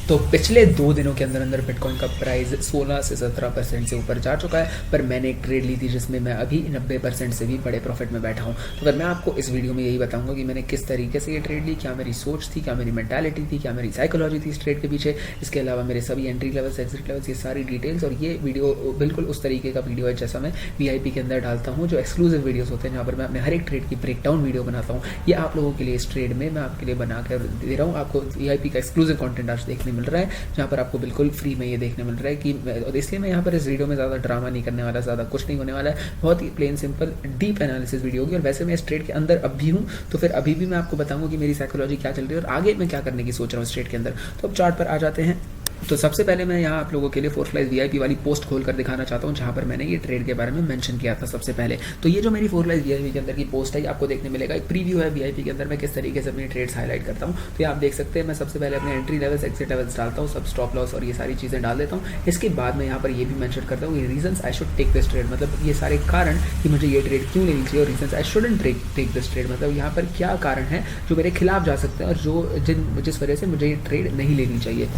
तो पिछले 2 दिनों के अंदर अंदर बिटकॉइन का प्राइस 16 से 17% से ऊपर जा चुका है, पर मैंने एक ट्रेड ली थी जिसमें मैं अभी 90% से भी बड़े प्रॉफिट में बैठा हूँ। तो फिर मैं आपको इस वीडियो में यही बताऊंगा कि मैंने किस तरीके से ये ट्रेड ली, क्या मेरी सोच थी, क्या मेरी मेंटालिटी थी, क्या मेरी साइकोलॉजी थी इस ट्रेड के पीछे। इसके अलावा मेरे सभी एंट्री लेवल्स, एग्जिट लेवल्स, ये सारी डिटेल्स। और ये वीडियो बिल्कुल उस तरीके का वीडियो है जैसा मैं VIP के अंदर डालता हूँ, जो एक्सक्लूसिव वीडियोस होते हैं जहाँ पर मैं अपने हर एक ट्रेड की ब्रेकडाउन वीडियो बनाता हूँ। ये आप लोगों के लिए इस ट्रेड में मैं आपके लिए बना कर दे रहा हूँ। आपको VIP का एक्सक्लूसिव कंटेंट आज देखने मिल रहा है, जहाँ पर आपको बिल्कुल फ्री में ये देखने मिल रहा है कि और इसलिए मैं यहाँ पर इस वीडियो में ज़्यादा ड्रामा नहीं करने वाला, ज़्यादा कुछ नहीं होने वाला है। बहुत ही plain simple deep analysis video होगी। और वैसे मैं इस ट्रेड के अंदर अब भी हूँ, तो फिर अभी भी मैं आपको बताऊंगा कि मेरी साइकोलॉजी क्या चल रही है और आगे मैं क्या करने की सोच रहा हूँ इस ट्रेड के अंदर। तो अब चार्ट पर आ जाते हैं। तो सबसे पहले मैं यहाँ आप लोगों के लिए फोरफ्लाइज VIP वाली पोस्ट खोल कर दिखाना चाहता हूँ, जहाँ पर मैंने ये ट्रेड के बारे में मेंशन किया था सबसे पहले। तो ये जो मेरी फोरफ्लाइज VIP के अंदर की पोस्ट है, आपको देखने मिलेगा। एक प्रीव्यू है VIP के अंदर मैं किस तरीके से अपनी ट्रेड्स हाईलाइट करता हूँ। तो ये आप देख सकते हैं, मैं सबसे पहले अपने एंट्री लेवल्स, एक्सिट लेवल्स डालता हूँ, सब स्टॉप लॉस और ये सारी चीज़ें डाल देता हूँ। इसके बाद मैं यहाँ पर ये भी मेंशन करता हूँ reasons I should take this trade, मतलब ये सारे कारण कि मुझे ये ट्रेड क्यों लेनी चाहिए, और reasons I shouldn't take this trade, मतलब यहाँ पर क्या कारण है जो मेरे खिलाफ जा सकते हैं और जिस वजह से मुझे ये ट्रेड नहीं लेनी चाहिए।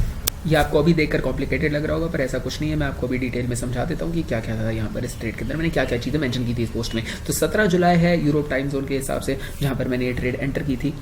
ये आपको अभी देखकर कॉम्प्लिकेटेड लग रहा होगा, पर ऐसा कुछ नहीं है। मैं आपको अभी डिटेल में समझा देता हूँ कि क्या क्या था यहाँ पर इस ट्रेड के अंदर, मैंने क्या क्या चीज़ें मेंशन की थी इस पोस्ट में। तो 17 जुलाई है यूरोप टाइम जोन के हिसाब से, जहाँ पर मैंने ये ट्रेड एंटर की थी।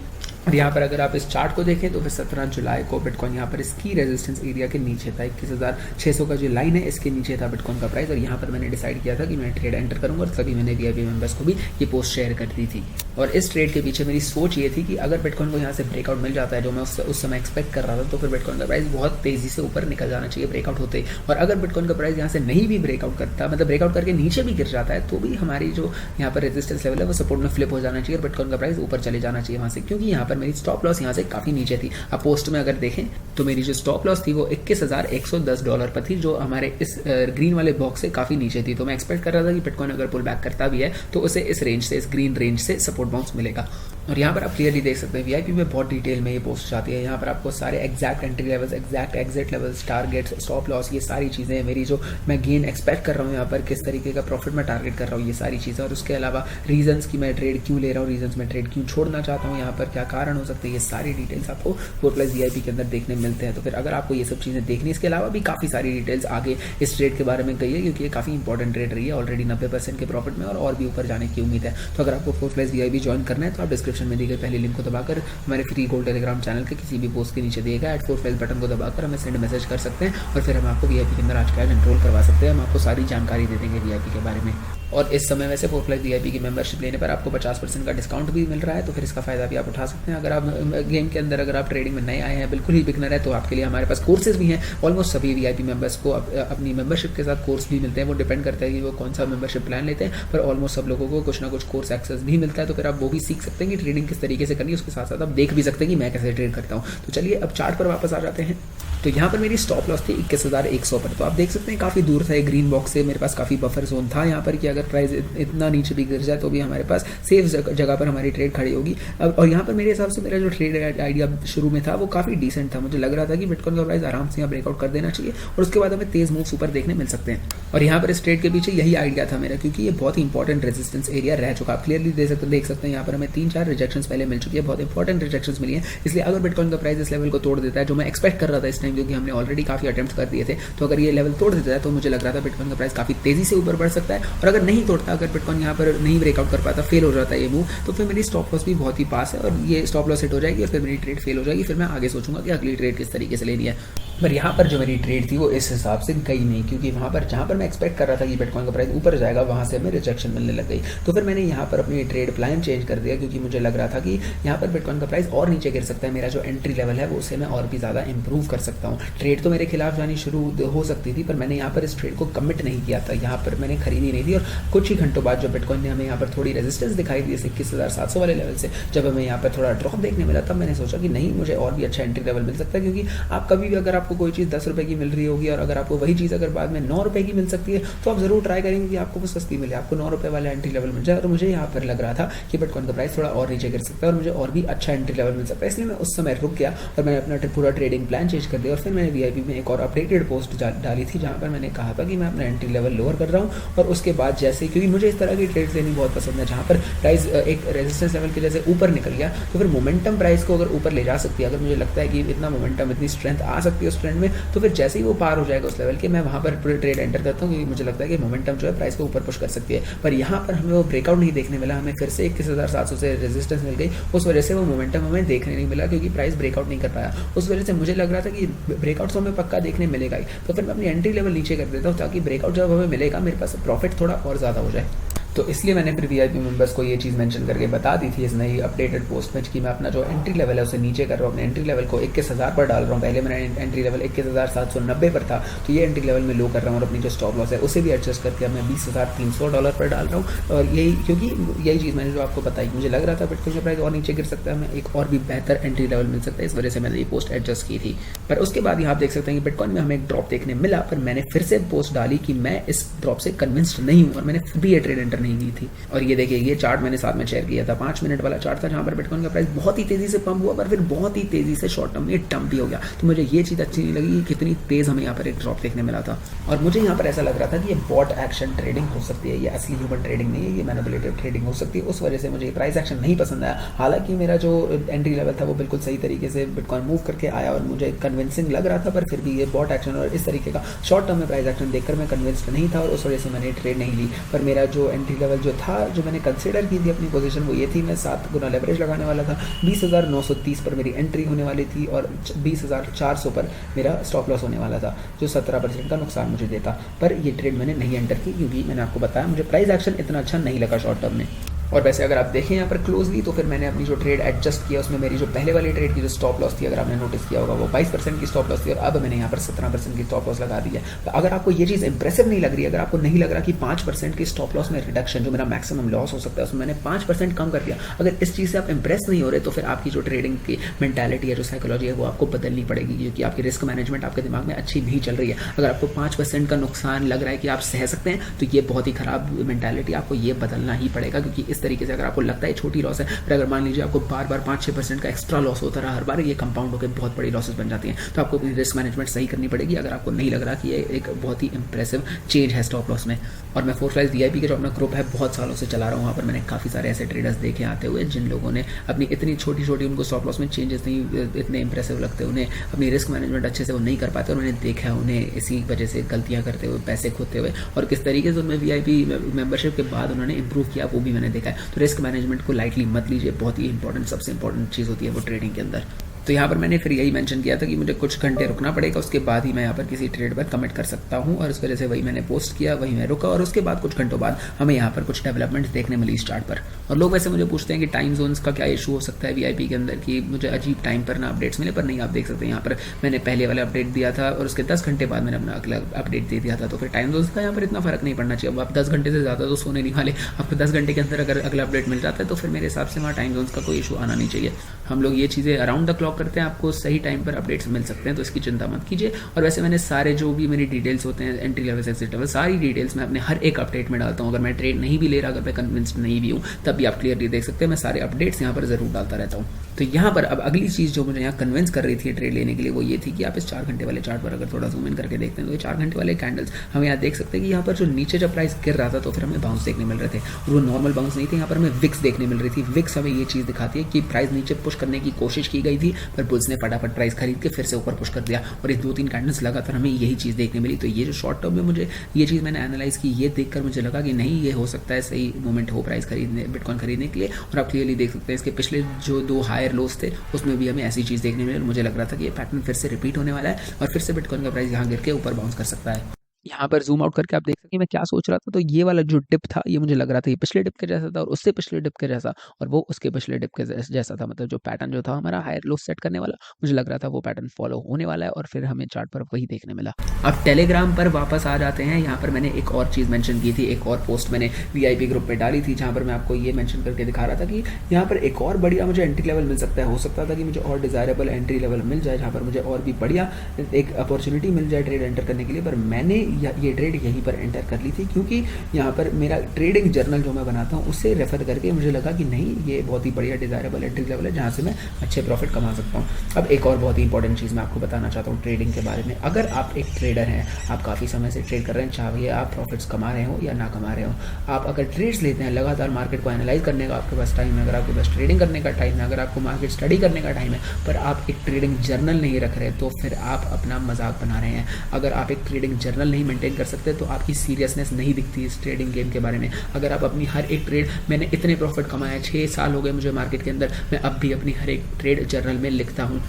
और यहाँ पर अगर आप इस चार्ट को देखें तो फिर 17 जुलाई को बिटकॉइन यहाँ पर इसकी रेजिस्टेंस एरिया के नीचे था। 21,600 का जो लाइन है इसके नीचे था बिटकॉइन का प्राइस। और यहाँ पर मैंने डिसाइड किया था कि मैं ट्रेड एंटर करूँगा, और तभी मैंने VIP मेंबर्स को भी ये पोस्ट शेयर कर दी थी। और इस ट्रेड के पीछे मेरी सोच ये थी कि अगर बिटकॉइन को यहाँ से ब्रेकआउट मिल जाता है, जो मैं उस समय एक्सपेक्ट कर रहा था, तो फिर बिटकॉइन का प्राइस बहुत तेज़ी से ऊपर निकल जाना चाहिए ब्रेकआउट होते ही। और अगर बिटकॉइन का प्राइस यहाँ से नहीं भी ब्रेकआउट करता, मतलब ब्रेकआउट करके नीचे भी गिर जाता है, तो भी हमारी जो यहाँ पर रेजिस्टेंस लेवल है वो सपोर्ट में फ्लिप हो जाना चाहिए और बिटकॉइन का प्राइस ऊपर चले जाना चाहिए वहाँ से, क्योंकि यहाँ पर मेरी स्टॉप लॉस यहाँ से काफ़ी नीचे थी। अब पोस्ट में अगर देखें तो मेरी जो स्टॉप लॉस थी वो $21,110 पर थी, जो हमारे इस ग्रीन वाले बॉक्स से काफ़ी नीचे थी। तो मैं एक्सपेक्ट कर रहा था कि बिटकॉइन अगर पुल बैक करता भी है तो उसे इस रेंज से, इस ग्रीन रेंज से सपोर्ट बाउंस मिलेगा। और यहाँ पर आप क्लियरली देख सकते हैं VIP में बहुत डिटेल में ये पोस्ट आती है। यहाँ पर आपको सारे exact entry levels, exact exit levels, targets, stop loss, ये सारी चीज़ें, मेरी जो मैं गेन एक्सपेक्ट कर रहा हूँ यहाँ पर, किस तरीके का प्रॉफिट मैं टारगेट कर रहा हूँ, ये सारी चीज़ें। और उसके अलावा रीजंस की मैं ट्रेड क्यों ले रहा हूँ, रीजंस मैं ट्रेड क्यों छोड़ना चाहता हूँ, यहाँ पर क्या कारण हो सकते हैं, ये सारी डिटेल्स आपको फोरफ्लाइज VIP के अंदर देखने मिलते हैं। तो फिर अगर आपको ये सब चीज़ें देखनी, इसके अलावा भी काफ़ी सारी डिटेल्स आगे इस ट्रेड के बारे में कही है, क्योंकि ये काफ़ी इंपॉर्टेंट ट्रेड रही है ऑलरेडी 90% के प्रॉफिट में, और भी ऊपर जाने की उम्मीद है। तो अगर आपको फोरफ्लाइज VIP ज्वाइन करना है तो आप डिस्क्रिप्शन में दी गई पहली लिंक को दबाकर हमारे फ्री गोल्ड टेलीग्राम चैनल के किसी भी पोस्ट के नीचे दिए गए @4flash बटन को दबाकर हमें सेंड मैसेज कर सकते हैं, और फिर हम आपको VIP के अंदर आज के आज एनरोल करवा सकते हैं। हम आपको सारी जानकारी दे देंगे VIP के बारे में। और इस समय वैसे फोरफ्लाइज VIP की मेंबरशिप लेने पर आपको 50% का डिस्काउंट भी मिल रहा है, तो फिर इसका फायदा भी आप उठा सकते हैं। अगर आप गेम के अंदर, अगर आप ट्रेडिंग में नए आए हैं, बिल्कुल ही बिगनर है, तो आपके लिए हमारे पास कोर्सेज भी हैं। ऑलमोस्ट सभी VIP मेंबर्स को अपनी मेंबरशिप के साथ कोर्स भी मिलते हैं। वो डिपेंड करता है कि वो कौन सा मेंबरशिप प्लान लेते हैं, पर ऑलमोस्ट सब लोगों को कुछ ना कुछ कोर्स एक्सेस भी मिलता है। तो फिर आप वो भी सीख सकते हैं कि ट्रेडिंग किस तरीके से करनी है, उसके साथ साथ आप देख भी सकते हैं कि मैं कैसे ट्रेड करता हूँ। तो चलिए अब चार्ट पर वापस आ जाते हैं। तो यहाँ पर मेरी स्टॉप लॉस थी 21,100 पर। तो आप देख सकते हैं काफ़ी दूर था एक ग्रीन बॉक्स से, मेरे पास काफ़ी बफर जोन था यहाँ पर कि अगर प्राइस इतना नीचे भी गिर जाए तो भी हमारे पास सेफ जगह पर हमारी ट्रेड खड़ी होगी। अब और यहाँ पर मेरे हिसाब से मेरा जो ट्रेड आइडिया शुरू में था वो काफ़ी डिसेंट था। मुझे लग रहा था कि बिटकॉइन का प्राइस आराम से यहाँ ब्रेकआउट कर देना चाहिए और उसके बाद हमें तेज़ मूव्स ऊपर देखने मिल सकते हैं। और यहाँ पर इस ट्रेड के पीछे यही आइडिया था मेरा, क्योंकि ये बहुत ही इंपॉर्टेंट रेजिस्टेंस एरिया रह चुका। आप क्लियरली देख सकते हैं यहाँ पर हमें 3-4 रिजेक्शंस पहले मिल चुकी है, बहुत इंपॉर्टेंट रिजेक्शंस मिली है। इसलिए अगर बिटकॉइन का प्राइस इस लेवल को तोड़ देता है, जो मैं एक्सपेक्ट कर रहा था इस टाइम, क्योंकि हमने ऑलरेडी काफ़ी अटेम्प्ट कर दिए थे, तो अगर ये लेवल तोड़ देता है तो मुझे लग रहा था बिटकॉइन का प्राइस काफ़ी तेज़ी से ऊपर बढ़ सकता है। और अगर नहीं तोड़ता, अगर बिटकॉइन यहाँ पर नहीं ब्रेकआउट कर पाता, फेल हो जाता है ये मूव, तो फिर मेरी स्टॉप लॉस भी बहुत ही पास है और ये स्टॉप लॉस हिट हो जाएगी और फिर मेरी ट्रेड फेल हो जाएगी। फिर मैं आगे सोचूंगा कि अगली ट्रेड किस तरीके से लेनी है। पर यहाँ पर जो मेरी ट्रेड थी वो इस हिसाब से गई नहीं, क्योंकि वहाँ पर जहाँ पर मैं एक्सपेक्ट कर रहा था कि बिटकॉइन का प्राइस ऊपर जाएगा, वहाँ से हमें रिजेक्शन मिलने लग गई। तो फिर मैंने यहाँ पर अपनी ट्रेड प्लान चेंज कर दिया, क्योंकि मुझे लग रहा था कि यहाँ पर बिटकॉइन का प्राइस और नीचे गिर सकता है। मेरा जो एंट्री लेवल है वो उसे मैं और भी ज़्यादा इंप्रूव कर सकता हूँ। ट्रेड तो मेरे खिलाफ जानी शुरू हो सकती थी, पर मैंने यहाँ पर इस ट्रेड को कमिट नहीं किया था। यहाँ पर मैंने खरीदी नहीं थी और कुछ ही घंटों बाद जब बिटकॉइन ने हमें यहाँ पर थोड़ी रेजिस्टेंस दिखाई दी 21,700 वाले लेवल से, जब हमें यहाँ पर थोड़ा ड्रॉप देखने मिला, तब मैंने सोचा कि नहीं, मुझे और भी अच्छा एंट्री लेवल मिल सकता है। क्योंकि आप कभी भी अगर आपको कोई चीज़ 10 रुपये की मिल रही होगी और अगर आपको वही चीज़ अगर बाद में 9 रुपये की मिल सकती है, तो आप ज़रूर ट्राई करेंगे कि आपको वो सस्ती मिले, आपको 9 रुपये वाला एंट्री लेवल मिल जाए। और मुझे यहाँ पर लग रहा था कि बिटकॉइन का प्राइस थोड़ा और नीचे गिर सकता है और मुझे और भी अच्छा एंट्री लेवल मिल सकता है। इसलिए मैं उस समय रुक गया और मैंने अपना पूरा ट्रेडिंग प्लान चेंज कर दिया। और फिर मैंने VIP में एक और अपडेटेड पोस्ट डाली थी, जहाँ पर मैंने कहा था कि मैं अपना एंट्री लेवल लोअर कर रहा हूँ। और उसके बाद जैसे, क्योंकि मुझे इस तरह की ट्रेड्स लेनी बहुत पसंद है, जहाँ पर प्राइस एक रेजिस्टेंस लेवल के जैसे ऊपर निकल गया, तो फिर मोमेंटम प्राइस को अगर ऊपर ले जा सकती है, अगर मुझे लगता है कि इतना मोमेंटम, इतनी स्ट्रेंथ आ सकती है उस ट्रेंड में, तो फिर जैसे ही वो पार हो जाएगा उस लेवल के, मैं वहाँ पर ट्रेड एंटर करता हूँ, क्योंकि मुझे लगता है कि मोमेंटम जो है प्राइस को ऊपर पुश कर सकती है। पर यहाँ पर हमें वो ब्रेकआउट नहीं देखने मिला, हमें फिर से 21,700 से रेजिस्टेंस मिल गई, उस वजह से वो मोमेंटम हमें देखने नहीं मिला, क्योंकि प्राइस ब्रेकआउट नहीं कर पाया। उस वजह से मुझे लग रहा था कि ब्रेकआउट तो हमें पक्का देखने मिलेगा ही, तो फिर मैं अपनी एंट्री लेवल नीचे कर देता हूँ, ताकि ब्रेकआउट जब हमें मिलेगा मेरे पास प्रॉफिट थोड़ा और ज़्यादा हो जाए। तो इसलिए मैंने फिर वीआईपी मेंबर्स को ये चीज़ मेंशन करके बता दी थी इस नई अपडेटेड पोस्ट में कि मैं अपना जो एंट्री लेवल है उसे नीचे कर रहा हूँ, अपने एंट्री लेवल को 21,000 पर डाल रहा हूँ। पहले मेरा एंट्री लेवल 21,790 पर था, तो ये एंट्री लेवल में लो कर रहा हूँ, और अपनी जो स्टॉप लॉस है उसे भी एडजस्ट करके मैं $20,300 पर डाल रहा हूँ। और यही, क्योंकि यही चीज़ मैंने जो आपको बताई, मुझे लग रहा था बिटकॉइन का प्राइस और नीचे गिर सकता है, हमें एक और भी बेहतर एंट्री लेवल मिल सकता है, इस वजह से मैंने ये पोस्ट एडजस्ट की थी। पर उसके बाद यहाँ आप देख सकते हैं कि बिटकॉइन में हमें एक ड्रॉप देखने मिला, पर मैंने फिर से पोस्ट डाली कि मैं इस ड्रॉप से कन्विंस्ड नहीं हूँ, और मैंने फिर भी ये ट्रेड एंटर नहीं की थी। और ये देखिए, ये चार्ट मैंने साथ में शेयर किया था, 5 मिनट वाला चार्ट था, जहां पर बिटकॉइन का प्राइस बहुत ही तेजी से पंप हुआ, पर फिर बहुत ही तेजी से शॉर्ट टर्म में डंप भी हो गया। तो मुझे ये चीज़ अच्छी नहीं लगी कि कितनी तेज हमें यहाँ पर एक ड्रॉप देखने मिला था। और मुझे यहाँ पर ऐसा लग रहा था कि ये बॉट एक्शन ट्रेडिंग हो सकती है, ये असली ह्यूमन ट्रेडिंग नहीं है, ये मैनिपुलेटिव ट्रेडिंग हो सकती है। उस वजह से मुझे प्राइस एक्शन नहीं पसंद आया। हालांकि मेरा जो एंट्री लेवल था वो बिल्कुल सही तरीके से बिटकॉइन मूव करके आया और मुझे कन्विंसिंग लग रहा था, पर फिर भी ये बॉट एक्शन और इस तरीके का शॉर्ट टर्म में प्राइस एक्शन देखकर मैं कन्विंस्ड नहीं था, और उस वजह से मैंने ट्रेड नहीं ली। पर मेरा जो एंट्री लेवल जो था, जो मैंने कंसिडर की थी अपनी पोजीशन, वो ये थी, मैं 7 गुना लेवरेज लगाने वाला था। 20,930 पर मेरी एंट्री होने वाली थी, और 20,400 पर मेरा स्टॉप लॉस होने वाला था, जो 17% का नुकसान मुझे देता। पर ये ट्रेड मैंने नहीं एंटर की, क्योंकि मैंने आपको बताया मुझे प्राइस एक्शन इतना अच्छा नहीं लगा शॉर्ट टर्म में। और वैसे अगर आप देखें यहाँ पर क्लोजली, तो फिर मैंने अपनी जो ट्रेड एडजस्ट किया, उसमें मेरी जो पहले वाली ट्रेड की जो स्टॉप लॉस थी, अगर आपने नोटिस किया होगा, वो 22% की स्टॉप लॉस थी, और अब मैंने यहाँ पर 17% की स्टॉप लॉस लगा दी है। तो अगर आपको ये चीज़ इंप्रेसिव नहीं लग रही, अगर आपको नहीं लग रहा कि 5% की स्टॉप लॉस में रिडक्शन, जो मेरा मैक्सिमम लॉस हो सकता है, उसमें मैंने 5% कम कर दिया, अगर इस चीज़ से आप इंप्रेस नहीं हो रहे, तो फिर आपकी जो ट्रेडिंग की मेंटालिटी है, जो साइकोलॉजी है, वो आपको बदलनी पड़ेगी, क्योंकि आपकी रिस्क मैनेजमेंट आपके दिमाग में अच्छी नहीं चल रही है। अगर आपको 5% का नुकसान लग रहा है कि आप सह सकते हैं, तो ये बहुत ही खराब मेंटालिटी, आपको ये बदलना ही पड़ेगा। क्योंकि इस तरीके से अगर आपको लगता है छोटी लॉस है, फिर अगर मान लीजिए आपको बार बार 5-6% का एक्स्ट्रा लॉस होता रहा हर बार, ये कंपाउंड होकर बहुत बड़ी लॉसेस बन जाती हैं। तो आपको अपनी रिस्क मैनेजमेंट सही करनी पड़ेगी, अगर आपको नहीं लग रहा कि ये एक बहुत ही इंप्रेसिव चेंज है स्टॉप लॉस में। और मैं फोर्सलाइज वीआईपी का जो अपना ग्रुप है बहुत सालों से चला रहा हूँ, वहाँ पर मैंने काफ़ी सारे ऐसे ट्रेडर्स देखे आते हुए, जिन लोगों ने अपनी इतनी छोटी छोटी, उनको स्टॉप लॉस में चेंजेस नहीं इतने इंप्रेसिव लगते, उन्हें अपनी रिस्क मैनेजमेंट अच्छे से वो नहीं कर पाते, और उन्हें देखा है उन्हें इसी वजह से गलतियाँ करते हुए, पैसे खोते हुए, और किस तरीके से उनमें वीआईपी मेंबरशिप के बाद उन्होंने इंप्रूव किया, वो भी मैंने देखा है। तो रिस्क मैनेजमेंट को लाइटली मत लीजिए, बहुत ही इंपॉर्टेंट, सबसे इंपॉर्टेंट चीज़ होती है वो ट्रेडिंग के अंदर। तो यहाँ पर मैंने फिर यही मेंशन किया था कि मुझे कुछ घंटे रुकना पड़ेगा, उसके बाद ही मैं यहाँ पर किसी ट्रेड पर कमिट कर सकता हूँ, और इस वजह से वही मैंने पोस्ट किया, वही मैं रुका, और उसके बाद कुछ घंटों बाद हमें यहाँ पर कुछ डेवलपमेंट्स देखने मिली इस चार्ट पर। और लोग वैसे मुझे पूछते हैं कि टाइम जोन्स का क्या इशू हो सकता है वीआईपी के अंदर, कि मुझे अजीब टाइम पर ना अपडेट्स मिले, पर नहीं, आप देख सकते हैं यहाँ पर मैंने पहले वाला अपडेट दिया था, और उसके 10 घंटे बाद मैंने अपना अगला अपडेट दे दिया था। तो फिर टाइम जोन्स का यहाँ पर इतना फर्क नहीं पड़ना चाहिए। अब आप 10 घंटे से ज़्यादा तो सोने नहीं वाले, आपको 10 घंटे के अंदर अगर अगला अपडेट मिल जाता है, तो फिर मेरे हिसाब से वहाँ टाइम जोन्स का कोई इशू आना नहीं चाहिए। हम लोग ये चीज़ें अराउंड द क्लॉक करते हैं, आपको सही टाइम पर अपडेट्स मिल सकते हैं, तो इसकी चिंता मत कीजिए। और वैसे मैंने सारे जो भी मेरी डिटेल्स होते हैं, एंट्री लेवल से एग्जिट लेवल, सारी डिटेल्स मैं अपने हर एक अपडेट में डालता हूँ। अगर मैं ट्रेड नहीं भी ले रहा, अगर मैं कन्विंस्ड नहीं भी हूँ, तब भी आप क्लियरली देख सकते हैं, मैं सारे अपडेट्स यहाँ पर जरूर डालता रहता हूँ। तो यहाँ पर अब अगली चीज़ जो मुझे यहाँ कन्विंस कर रही थी ट्रेड लेने के लिए, वो ये थी कि आप इस 4 घंटे वाले चार्ट पर अगर थोड़ा जूम इन करके देखते हैं, तो ये 4 घंटे वाले कैंडल्स हम यहाँ देख सकते हैं कि यहाँ पर जो नीचे जब प्राइस गिर रहा था, तो फिर हमें बाउंस देखने मिल रहे थे, और वो नॉर्मल बाउंस नहीं थे, यहाँ पर हमें विक्स देखने मिल रही थी। विक्स हमें ये चीज़ दिखाती है कि प्राइस नीचे पुश करने की कोशिश की गई थी, पर बुल्स ने फटाफट प्राइस खरीद के फिर से ऊपर पुश कर दिया, और ये 2-3 कैंडल्स लगातार हमें यही चीज़ देखने मिली। तो ये जो शॉर्ट टर्म में मुझे ये चीज़ मैंने एनालाइज की, ये देखकर मुझे लगा कि नहीं, ये हो सकता है सही मोमेंट हो प्राइस खरीदने, बिटकॉइन खरीदने के लिए। और आप क्लियरली देख सकते हैं इसके पिछले जो 2 हायर लोस थे, उसमें भी हमें ऐसी चीज़ देखने मिली, और मुझे लग रहा था कि ये पैटर्न फिर से रिपीट होने वाला है, और फिर से बिटकॉइन का प्राइस यहाँ गिर के ऊपर बाउंस कर सकता है। यहाँ पर जूम आउट करके आप देख सकते हैं मैं क्या सोच रहा था। तो ये वाला जो डिप था, ये मुझे लग रहा था ये पिछले डिप के जैसा था, और उससे पिछले डिप के जैसा, और वो उसके पिछले डिप के जैसा था। मतलब जो पैटर्न जो था हमारा हायर लो सेट करने वाला, मुझे लग रहा था वो पैटर्न फॉलो होने वाला है, और फिर हमें चार्ट पर वही देखने मिला। अब टेलीग्राम पर वापस आ जाते हैं। यहाँ पर मैंने एक और चीज़ मेंशन की थी, एक और पोस्ट मैंने वीआईपी ग्रुप पे डाली थी, जहाँ पर मैं आपको ये मेंशन करके दिखा रहा था कि यहाँ पर एक और बढ़िया मुझे एंट्री लेवल मिल सकता है। हो सकता था कि मुझे और डिजायरेबल एंट्री लेवल मिल जाए, जहाँ पर मुझे और भी बढ़िया एक अपॉर्चुनिटी मिल जाए ट्रेड एंटर करने के लिए। पर मैंने ये ट्रेड यहीं पर एंटर कर ली थी, क्योंकि यहाँ पर मेरा ट्रेडिंग जर्नल जो मैं बनाता हूँ उससे रेफर करके मुझे लगा कि नहीं, ये बहुत ही बढ़िया डिज़ायरेबल एंट्री लेवल है जहाँ से मैं अच्छे प्रॉफिट कमा सकता हूँ। अब एक और बहुत ही इंपॉर्टेंट चीज़ मैं आपको बताना चाहता हूँ ट्रेडिंग के बारे में। अगर आप एक ट्रेडर हैं, आप काफ़ी समय से ट्रेड कर रहे हैं, चाहे आप प्रॉफिट्स कमा रहे हो या ना कमा रहे हो, आप अगर ट्रेड्स लेते हैं, लगातार मार्केट को एनालाइज करने का आपके पास टाइम है, अगर आपके पास ट्रेडिंग करने का टाइम है, अगर आपको मार्केट स्टडी करने का टाइम है, पर आप एक ट्रेडिंग जर्नल नहीं रख रहे, तो फिर आप अपना मजाक बना रहे हैं। अगर आप एक ट्रेडिंग जर्नल नहीं मेंटेन कर सकते तो आपकी सीरियसनेस नहीं दिखती इस ट्रेडिंग गेम के बारे में। अगर आप अपनी हर एक ट्रेड, मैंने इतने प्रॉफिट कमाए, 6 साल हो गए मुझे मार्केट के अंदर, मैं अब भी अपनी हर एक ट्रेड जर्नल में लिखता हूँ,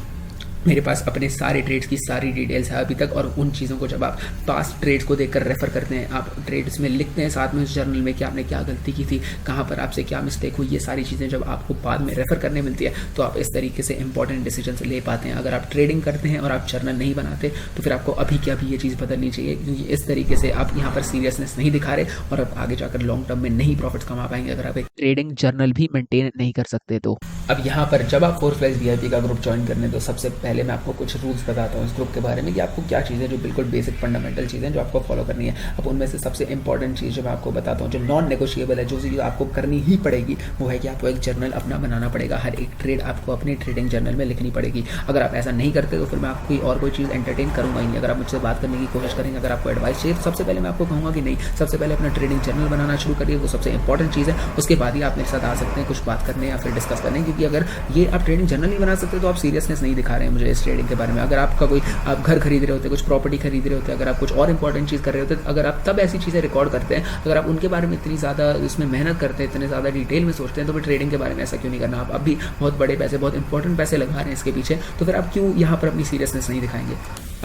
मेरे पास अपने सारे ट्रेड्स की सारी डिटेल्स है अभी तक। और उन चीज़ों को जब आप पास्ट ट्रेड्स को देखकर रेफर करते हैं, आप ट्रेड्स में लिखते हैं साथ में उस जर्नल में कि आपने क्या गलती की थी, कहाँ पर आपसे क्या मिस्टेक हुई, ये सारी चीज़ें जब आपको बाद में रेफर करने मिलती है तो आप इस तरीके से इंपॉर्टेंट डिसीजन ले पाते हैं। अगर आप ट्रेडिंग करते हैं और आप जर्नल नहीं बनाते तो फिर आपको अभी के अभी ये चीज़ बदलनी चाहिए, क्योंकि इस तरीके से आप यहाँ पर सीरियसनेस नहीं दिखा रहे और आप आगे जाकर लॉन्ग टर्म में नहीं प्रॉफिट्स कमा पाएंगे अगर आप एक ट्रेडिंग जर्नल भी मेंटेन नहीं कर सकते तो। अब यहाँ पर जब आप 4Flags VIP का ग्रुप ज्वाइन करने, तो सबसे पहले मैं आपको कुछ रूल्स बताता हूँ इस ग्रुप के बारे में कि आपको क्या चीज़ें, जो बिल्कुल बेसिक फंडामेंटल चीज़ें जो आपको फॉलो करनी है। अब उनमें से सबसे इंपॉर्टेंट चीज़ जो मैं आपको बताता हूँ, जो नॉन नेगोशिएबल है, जो चीज़ आपको करनी ही पड़ेगी, वो है कि आपको एक जर्नल अपना बनाना पड़ेगा। हर एक ट्रेड आपको अपने ट्रेडिंग जर्नल में लिखनी पड़ेगी। अगर आप ऐसा नहीं करते तो फिर मैं आपको और कोई चीज़ एंटरटेन करूँगा ही नहीं। अगर आप मुझसे बात करने की कोशिश करेंगे, अगर आपको एडवाइस चाहिए, तो सबसे पहले मैं आपको कहूँगा कि नहीं, सबसे पहले अपना ट्रेडिंग जर्नल बनाना शुरू करिए, वो सबसे इंपॉर्टेंट चीज़ है। उसके बाद ही आप मेरे साथ आ सकते हैं कुछ बात करने या फिर डिस्कस करने, क्योंकि अगर ये आप ट्रेडिंग जर्नल नहीं बना सकते तो आप सीरियसनेस नहीं दिखा रहे हैं मुझे इस ट्रेडिंग के बारे में। अगर आपका कोई, आप घर खरीद रहे होते, कुछ प्रॉपर्टी खरीद रहे होते, अगर आप कुछ और इंपॉर्टेंट चीज़ कर रहे होते, अगर आप तब ऐसी चीज़ें रिकॉर्ड करते हैं, अगर आप उनके बारे में इतनी ज़्यादा इसमें मेहनत करते हैं, इतने ज़्यादा डिटेल में सोचते हैं, तो फिर ट्रेडिंग के बारे में ऐसा क्यों नहीं करना। आप अब भी बहुत बड़े पैसे, बहुत इंपॉर्टेंट पैसे लगा रहे हैं इसके पीछे, तो फिर आप क्यों यहाँ पर अपनी सीरियसनेस नहीं दिखाएंगे।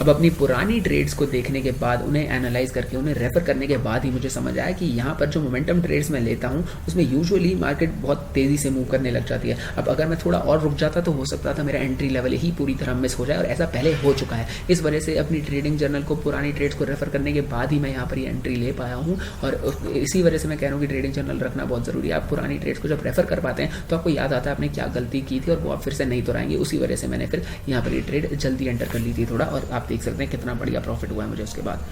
अब अपनी पुरानी ट्रेड्स को देखने के बाद, उन्हें एनालाइज करके, उन्हें रेफर करने के बाद ही मुझे समझ आया कि यहाँ पर जो मोमेंटम ट्रेड्स मैं लेता हूँ उसमें यूजुअली मार्केट बहुत तेज़ी से मूव करने लग जाती है। अब अगर मैं थोड़ा और रुक जाता तो हो सकता था मेरा एंट्री लेवल ही पूरी तरह मिस हो जाए, और ऐसा पहले हो चुका है। इस वजह से अपनी ट्रेडिंग जर्नल को, पुरानी ट्रेड्स को रेफर करने के बाद ही मैं यहाँ पर ये एंट्री ले पाया हूँ, और इसी वजह से मैं कह रहा हूँ कि ट्रेडिंग जर्नल रखना बहुत ज़रूरी है। आप पुरानी ट्रेड्स को जब रेफर कर पाते हैं तो आपको याद आता है आपने क्या गलती की थी, और वो आप फिर से नहीं दोहराएंगे। उसी वजह से मैंने फिर यहाँ पर ये ट्रेड जल्दी एंटर कर ली थी थोड़ा, और आप देख सकते हैं कितना बढ़िया प्रॉफिट हुआ है मुझे उसके बाद।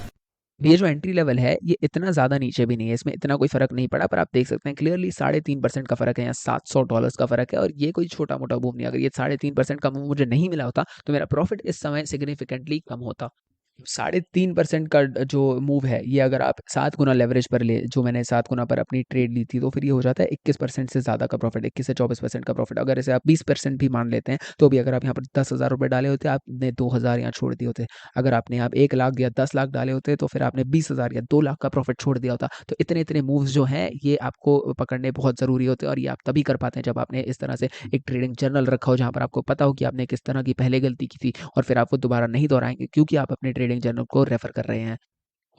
ये जो एंट्री लेवल है ये इतना ज़्यादा नीचे भी नहीं है, इसमें इतना कोई फ़र्क नहीं पड़ा, पर आप देख सकते हैं क्लियरली 3.5% का फ़र्क है, या $700 का फ़र्क है, और ये कोई छोटा मोटा मूव नहीं है। अगर ये 3.5% का मूव मुझे नहीं मिला होता तो मेरा प्रॉफिट इस समय सिग्निफिकेंटली कम होता। 3.5% का जो मूव है, ये अगर आप 7 गुना लेवरेज पर ले, जो मैंने 7 गुना पर अपनी ट्रेड ली थी, तो फिर ये हो जाता है 21% से ज़्यादा का प्रॉफिट, 21 से 24% का प्रॉफिट। अगर इसे आप 20% भी मान लेते हैं तो भी, अगर आप यहाँ पर 10,000 रुपये डाले होते, आपने 2,000 यहाँ छोड़ दिए होते। अगर आपने यहाँ 1 लाख या 10 लाख डाले होते तो फिर आपने 20,000 या 2 लाख का प्रॉफिट छोड़ दिया होता। तो इतने इतने मूव्स जो हैं ये आपको पकड़ने बहुत ज़रूरी होते हैं, और ये आप तभी कर पाते हैं जब आपने इस तरह से एक ट्रेडिंग जर्नल रखा हो, जहाँ पर आपको पता हो कि आपने किस तरह की पहले गलती की थी, और फिर आप वो दोबारा नहीं दोहराएंगे, क्योंकि आप अपने ट्रेडिंग जर्नल को रेफर कर रहे हैं।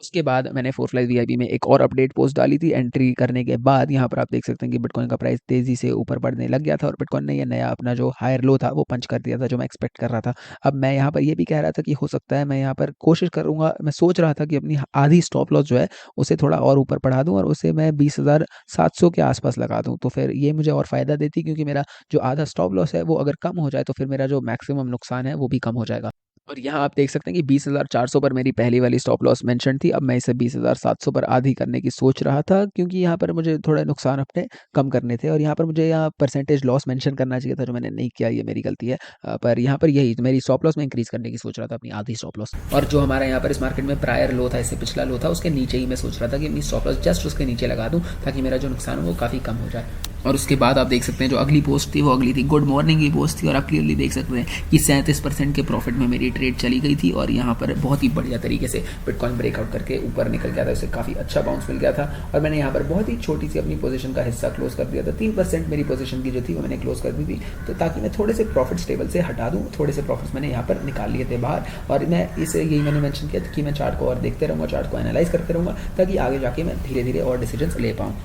उसके बाद मैंने 4Flags VIP में एक और अपडेट पोस्ट डाली थी एंट्री करने के बाद। यहाँ पर आप देख सकते हैं कि बिटकॉइन का प्राइस तेज़ी से ऊपर बढ़ने लग गया था, और बिटकॉइन ने ये नया अपना जो हायर लो था वो पंच कर दिया था, जो मैं एक्सपेक्ट कर रहा था। अब मैं यहाँ पर ये भी कह रहा था कि हो सकता है मैं यहाँ पर कोशिश करूँगा, मैं सोच रहा था कि अपनी आधी स्टॉप लॉस जो है उसे थोड़ा और ऊपर बढ़ा दूँ, और उसे मैं 20,700 के आसपास लगा दूँ, तो फिर ये मुझे और फ़ायदा देती, क्योंकि मेरा जो आधा स्टॉप लॉस है वो अगर कम हो जाए तो फिर मेरा जो मैक्सिमम नुकसान है वो भी कम हो जाएगा। और यहाँ आप देख सकते हैं कि 20,400 पर मेरी पहली वाली स्टॉप लॉस मेंशन थी। अब मैं इसे 20,700 पर आधी करने की सोच रहा था, क्योंकि यहाँ पर मुझे थोड़े नुकसान अपने कम करने थे, और यहाँ पर मुझे यहाँ परसेंटेज लॉस मेंशन करना चाहिए था, जो मैंने नहीं किया, ये मेरी गलती है। पर यहाँ पर यही मेरी स्टॉप लॉस में इंक्रीज करने की सोच रहा था, अपनी आधी स्टॉप लॉस। और जो हमारा यहाँ पर इस मार्केट में प्रायर लो था, इससे पिछला लो था, उसके नीचे ही मैं सोच रहा था कि अपनी स्टॉप लॉस जस्ट उसके नीचे लगा दूँ, ताकि मेरा जो नुकसान हो वो काफ़ी कम हो जाए। और उसके बाद आप देख सकते हैं जो अगली पोस्ट थी वो अगली थी गुड मॉर्निंग की पोस्ट थी, और आप क्लियरली देख सकते हैं कि 37% के प्रॉफिट में मेरी ट्रेड चली गई थी, और यहाँ पर बहुत ही बढ़िया तरीके से बिटकॉइन ब्रेकआउट करके ऊपर निकल गया था, उसे काफ़ी अच्छा बाउंस मिल गया था, और मैंने यहाँ पर बहुत ही छोटी सी अपनी पोजीशन का हिस्सा क्लोज कर दिया था। 3% मेरी पोजीशन की जो थी वो मैंने क्लोज कर दी थी, तो ताकि मैं थोड़े से प्रॉफिट्स टेबल से हटा दूँ, थोड़े से प्रॉफिट्स मैंने यहाँ पर निकाल लिए थे बाहर, और मैं इसे यही मैंने मेंशन किया था कि मैं चार्ट को और देखते रहूँगा, चार्ट को एनालाइज करते रहूँगा, ताकि आगे जाके मैं धीरे धीरे और डिसीजन ले पाऊँ।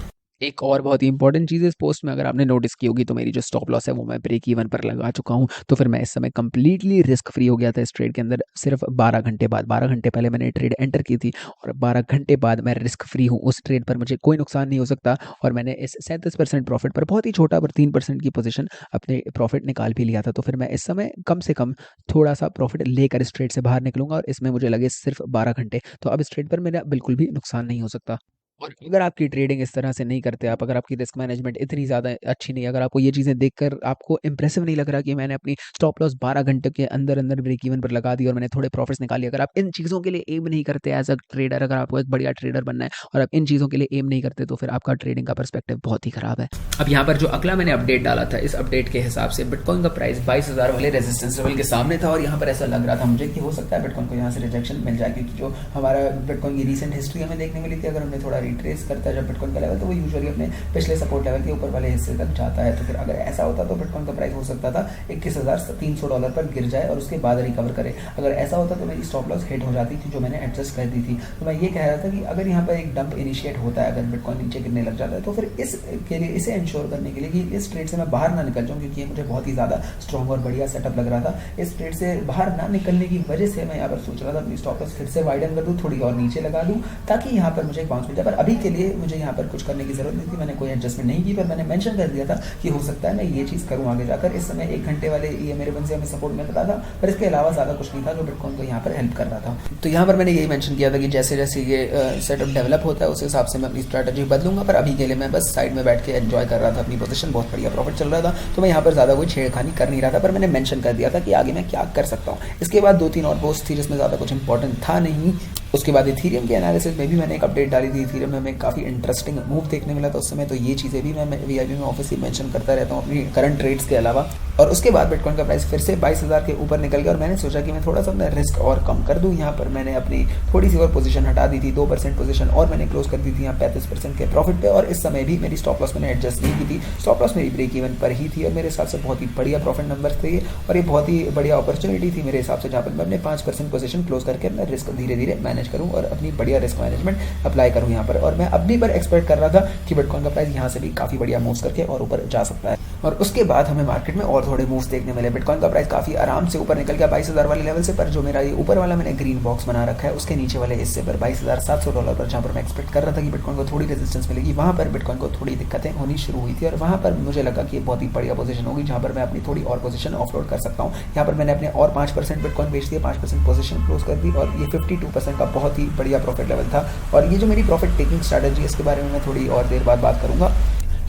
एक और बहुत ही इंपॉर्टेंट चीज़ है इस पोस्ट में, अगर आपने नोटिस की होगी, तो मेरी जो स्टॉप लॉस है वो मैं ब्रेक इवन पर लगा चुका हूँ। तो फिर मैं इस समय कंप्लीटली रिस्क फ्री हो गया था इस ट्रेड के अंदर। सिर्फ 12 घंटे बाद, 12 घंटे पहले मैंने ट्रेड एंटर की थी और 12 घंटे बाद मैं रिस्क फ्री हूँ। उस ट्रेड पर मुझे कोई नुकसान नहीं हो सकता और मैंने इस 37% प्रॉफिट पर, बहुत ही छोटा पर 3% की पोजीशन अपने प्रॉफिट निकाल भी लिया था। तो फिर मैं इस समय कम से कम थोड़ा सा प्रॉफिट लेकर इस ट्रेड से बाहर निकलूंगा और इसमें मुझे लगे सिर्फ 12 घंटे। तो अब इस ट्रेड पर मेरा बिल्कुल भी नुकसान नहीं हो सकता। और अगर आपकी ट्रेडिंग इस तरह से नहीं करते आप, अगर आपकी रिस्क मैनेजमेंट इतनी ज़्यादा अच्छी नहीं है, अगर आपको ये चीज़ें देखकर आपको इंप्रेसिव नहीं लग रहा कि मैंने अपनी स्टॉप लॉस 12 घंटे के अंदर अंदर ब्रेक इवन पर लगा दी और मैंने थोड़े प्रॉफिट्स निकाल लिए, अगर आप इन चीज़ों के लिए एम नहीं करते एज अ ट्रेडर, अगर आपको एक बढ़िया ट्रेडर बनना है और आप इन चीज़ों के लिए एम नहीं करते, तो फिर आपका ट्रेडिंग का पर्सपेक्टिव बहुत ही खराब है। अब यहाँ पर जो अगला मैंने अपडेट डाला था, इस अपडेट के हिसाब से बिटकॉइन का प्राइस 22,000 वाले रेजिस्टेंस लेवल के सामने था और यहाँ पर ऐसा लग रहा था मुझे कि हो सकता है बिटकॉइन को यहाँ से रिजेक्शन मिल जाए, क्योंकि जो हमारा बिटकॉइन की रीसेंट हिस्ट्री हमें देखने मिली थी, अगर हमने थोड़ा रिट्रेस करता है जब बिटकॉइन का लेवल, तो वो यूजुअली अपने पिछले सपोर्ट लेवल के ऊपर वाले हिस्से तक जाता है। तो फिर अगर ऐसा होता तो बिटकॉइन का प्राइस हो सकता था $21,300 पर गिर जाए और उसके बाद रिकवर करे। अगर ऐसा होता तो मेरी स्टॉप लॉस हिट हो जाती थी, जो मैंने एडजस्ट कर दी थी। तो मैं ये कह रहा था कि अगर यहाँ पर एक डंप इनिशिएट होता है, अगर बिटकॉइन नीचे गिरने लग जाता है, तो फिर इसके लिए, इसे इंश्योर करने के लिए कि इस ट्रेड से मैं बाहर ना निकल जाऊँ, क्योंकि ये मुझे बहुत ही ज़्यादा स्ट्रॉन्ग और बढ़िया सेटअप लग रहा था, इस ट्रेड से बाहर ना निकलने की वजह से मैं यहाँ पर सोच रहा था अपनी स्टॉप लॉस फिर से वाइडन कर दूँ, थोड़ी और नीचे लगा दूँ, ताकि यहाँ पर मुझे एक बाउंस मिल जाए। पर अभी के लिए मुझे यहाँ पर कुछ करने की जरूरत नहीं थी, मैंने कोई एडजस्टमेंट नहीं की, पर मैंने मेंशन कर दिया था कि हो सकता है मैं ये चीज़ करूँ आगे जाकर। इस समय 1 घंटे वाले ये मेरे बन से हमें सपोर्ट मिल रहा था, पर इसके अलावा ज़्यादा कुछ नहीं था जो बिटकॉइन को यहाँ पर हेल्प कर रहा था। तो यहाँ पर मैंने यही मेंशन किया था कि जैसे जैसे ये सेटअप डेवलप होता है उस हिसाब से मैं अपनी स्ट्रैटेजी बदलूंगा, पर अभी के लिए मैं बस साइड में बैठ के एंजॉय कर रहा था अपनी पोजीशन, बहुत बढ़िया प्रॉफिट चल रहा था, तो मैं यहाँ पर ज़्यादा कोई छेड़खानी कर नहीं रहा था, पर मैंने मेंशन कर दिया था कि आगे मैं क्या कर सकता हूँ। इसके बाद 2-3 और पोस्ट थी जिसमें ज़्यादा कुछ इंपॉर्टेंट था नहीं। उसके बाद इथीरियम के एनालिसिस में भी मैंने एक अपडेट डाली थी। इथीरियम में हमें काफ़ी इंटरेस्टिंग मूव देखने मिला था उस समय, तो ये चीज़ें भी मैं वीआईपी में ऑफिसली मेंशन करता रहता हूँ अपनी करंट ट्रेड्स के अलावा। और उसके बाद बिटकॉइन का प्राइस फिर से 22,000 के ऊपर निकल गया और मैंने सोचा कि मैं थोड़ा सा अपना रिस्क और कम कर दूँ। यहाँ पर मैंने अपनी थोड़ी सी और पोजीशन हटा दी थी, 2% पोजीशन और मैंने क्लोज कर दी थी यहाँ 35% के प्रॉफिट पे। और इस समय भी मेरी स्टॉप लॉस मैंने एडजस्ट नहीं की थी, स्टॉप लॉस मेरी ब्रेक इवन पर ही थी और मेरे हिसाब से बहुत ही बढ़िया प्रॉफिट नंबर थे और ये बहुत ही बढ़िया अपॉर्चुनिटी थी मेरे हिसाब से, जहाँ पर मैं अपने 5% पोजीशन क्लोज करके अपना रिस्क धीरे धीरे मैनेज करूँ और अपनी बढ़िया रिस्क मैनेजमेंट अप्लाई करूँ यहाँ पर। और मैं अपनी पर एक्सपेक्ट कर रहा था कि बिटकॉइन का प्राइस यहाँ से भी काफ़ी बढ़िया मूव्स करके और ऊपर जा सकता है। और उसके बाद हमें मार्केट में और थोड़े मूव्स देखने मिले। बिटकॉइन का प्राइस काफ़ी आराम से ऊपर निकल गया 22,000 वाले लेवल से, पर जो मेरा ये ऊपर वाला मैंने ग्रीन बॉक्स बना रखा है उसके नीचे वाले हिस्से पर $22,700 पर, जहाँ पर मैं एक्सपेक्ट कर रहा था कि बिटकॉइन को थोड़ी रेजिस्टेंस मिलेगी, वहाँ पर बिटकॉइन को थोड़ी दिक्कतें होनी शुरू हुई थी और वहाँ पर मुझे लगा कि बहुत ही बढ़िया पोजीशन होगी जहाँ पर मैं अपनी थोड़ी और पोजीशन ऑफलोड कर सकता हूँ। यहाँ पर मैंने अपने और 5% बिटकॉइन बेच दिया, 5% पोजीशन क्लोज कर दी और ये 52% का बहुत ही बढ़िया प्रॉफिट लेवल था। और ये जो मेरी प्रॉफिट टेकिंग स्ट्रैटेजी है इसके बारे में मैं थोड़ी और देर बाद बात करूँगा,